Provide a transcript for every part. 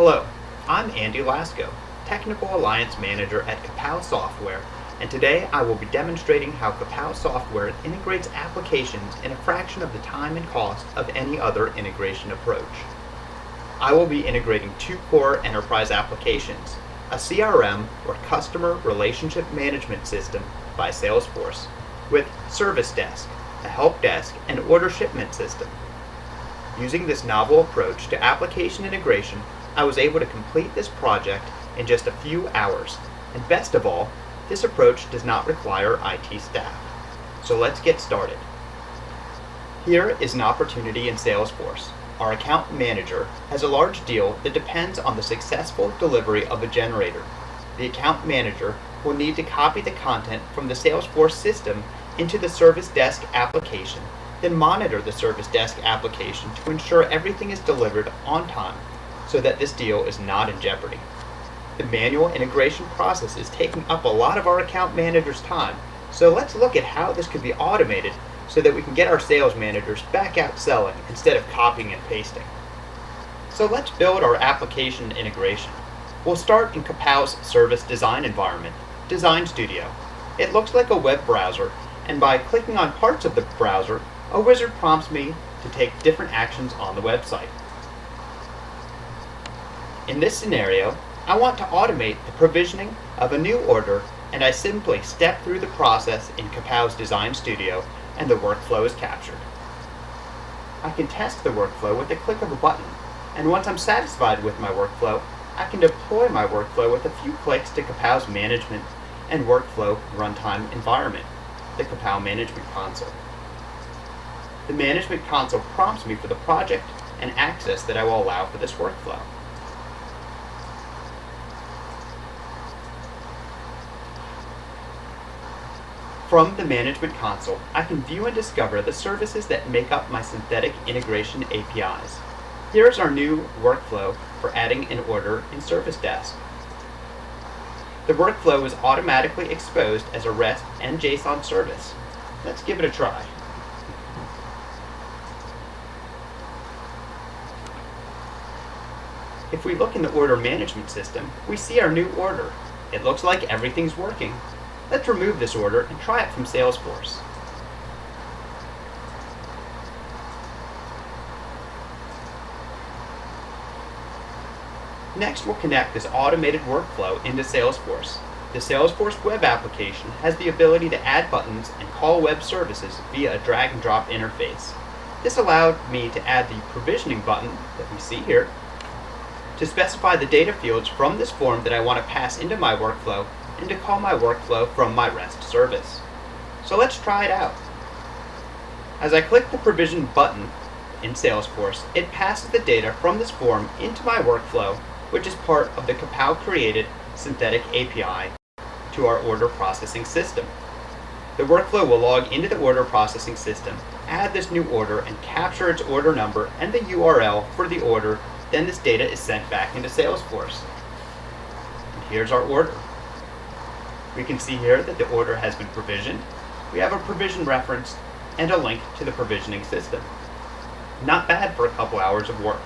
Hello, I'm Andy Lasko, Technical Alliance Manager at Kapow Software, and today I will be demonstrating how Kapow Software integrates applications in a fraction of the time and cost of any other integration approach. I will be integrating two core enterprise applications, a CRM or Customer Relationship Management System by Salesforce, with Service Desk, a help desk and order shipment system. Using this novel approach to application integration, I was able to complete this project in just a few hours, and best of all, this approach does not require IT staff. So let's get started. Here is an opportunity in Salesforce. Our account manager has a large deal that depends on the successful delivery of a generator. The account manager will need to copy the content from the Salesforce system into the Service Desk application, then monitor the Service Desk application to ensure everything is delivered on time so that this deal is not in jeopardy. The manual integration process is taking up a lot of our account manager's time, so let's look at how this could be automated so that we can get our sales managers back out selling instead of copying and pasting. So let's build our application integration. We'll start in Kapow's service design environment, Design Studio. It looks like a web browser, and by clicking on parts of the browser, a wizard prompts me to take different actions on the website. In this scenario, I want to automate the provisioning of a new order, and I simply step through the process in Kapow's Design Studio, and the workflow is captured. I can test the workflow with the click of a button, and once I'm satisfied with my workflow, I can deploy my workflow with a few clicks to Kapow's management and workflow runtime environment, the Kapow Management Console. The Management Console prompts me for the project and access that I will allow for this workflow. From the Management Console, I can view and discover the services that make up my synthetic integration APIs. Here is our new workflow for adding an order in Service Desk. The workflow is automatically exposed as a REST and JSON service. Let's give it a try. If we look in the order management system, we see our new order. It looks like everything's working. Let's remove this order and try it from Salesforce. Next, we'll connect this automated workflow into Salesforce. The Salesforce web application has the ability to add buttons and call web services via a drag and drop interface. This allowed me to add the provisioning button that we see here, to specify the data fields from this form that I want to pass into my workflow, and to call my workflow from my REST service. So let's try it out. As I click the provision button in Salesforce, it passes the data from this form into my workflow, which is part of the Kapow created synthetic API to our order processing system. The workflow will log into the order processing system, add this new order, and capture its order number and the URL for the order. Then this data is sent back into Salesforce. And here's our order. We can see here that the order has been provisioned. We have a provision reference and a link to the provisioning system. Not bad for a couple hours of work.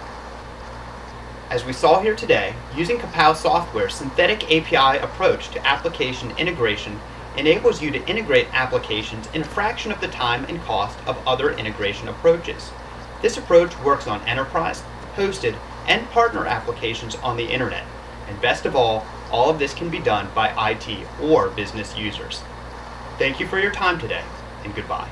As we saw here today, using Kapow Software's synthetic API approach to application integration enables you to integrate applications in a fraction of the time and cost of other integration approaches. This approach works on enterprise, hosted, and partner applications on the internet. And best of all of this can be done by IT or business users. Thank you for your time today, and goodbye.